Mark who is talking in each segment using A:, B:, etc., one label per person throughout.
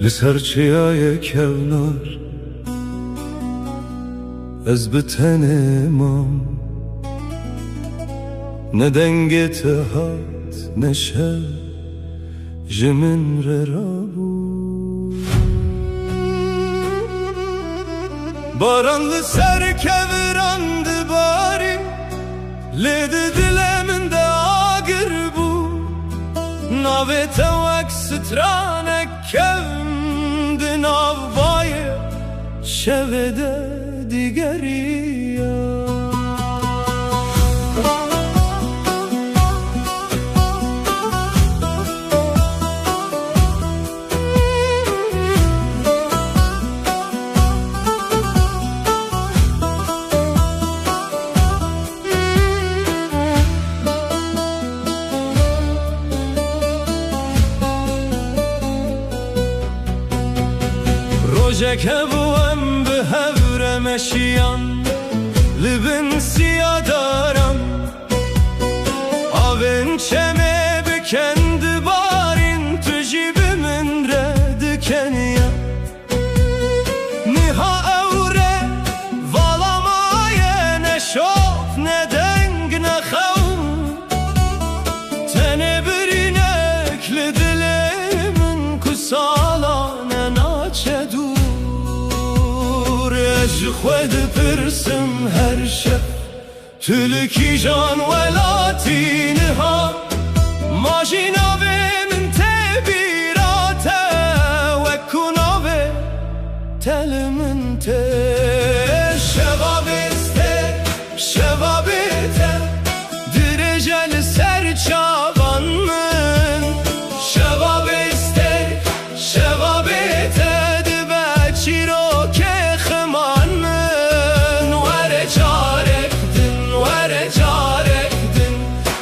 A: لسر چیای کونار از بتنمام ندنگت هات نشه جمن رابو باران لسر کورند باری لید دلمن ده آگر بو ناویت وک سترانک کند ناو بای شوده دیگریا روزک بوم به هفر مشیان لبن سیاه دارم آون چمه بکند بارین تو جیبمن رد کنیا نها اوره والامای نشوف ندنگ نخوم تنه برینک لدلمن کسالانه ناچه دور از خود پرسم هر شب تلکی جان ولاتینه ها ماجینا به من تبیراته و کناوه تل من ته شبابسته شبابته درجل سر چاوان من شبابسته شبابته دبچی رو که خمان من وره چارک دن وره چارک دن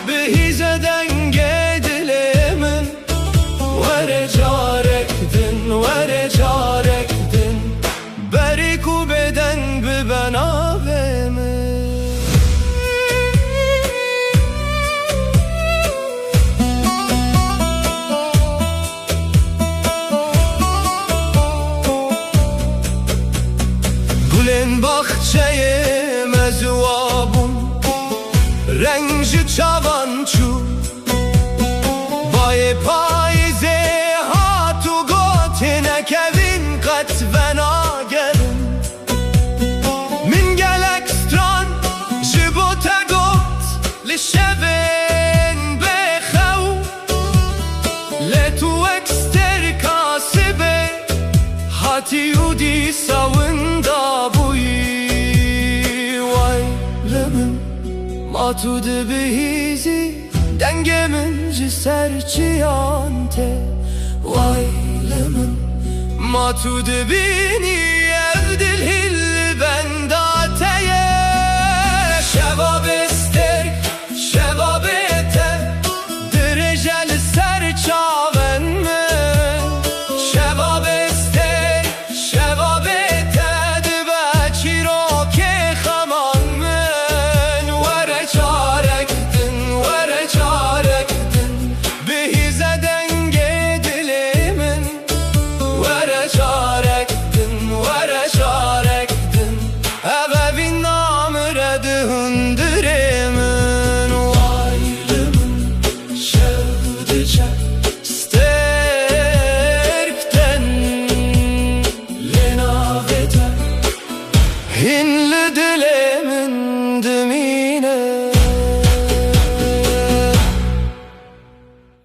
A: بهیز دنگ دل من وره چارک دن وره چارک دن بریکو بدن ببناوه من گلن باخچه مزوابون رنج چوان چو بای پایزه ها تو گوت نکوین قط و ناگرن من گلکستران جبو تگوت لشوین بخو لتو اکستر کاسبه هاتی یودی ساوندا بویی وای لمن ما تو دبهیزی دنگ من جسر چیانته وای لمن ما تو دبینی افدل هل بنداته شباب استرک شباب ته درجل سر چاون من شباب استرک شباب ته دبچی رو که خمان من وره چارک دن وره چارک دن بهیز دنگ دل من وره چارک دن وره چارک دن اوی نام رد هندر من وای لمن شود چک سترک دن لناوته هن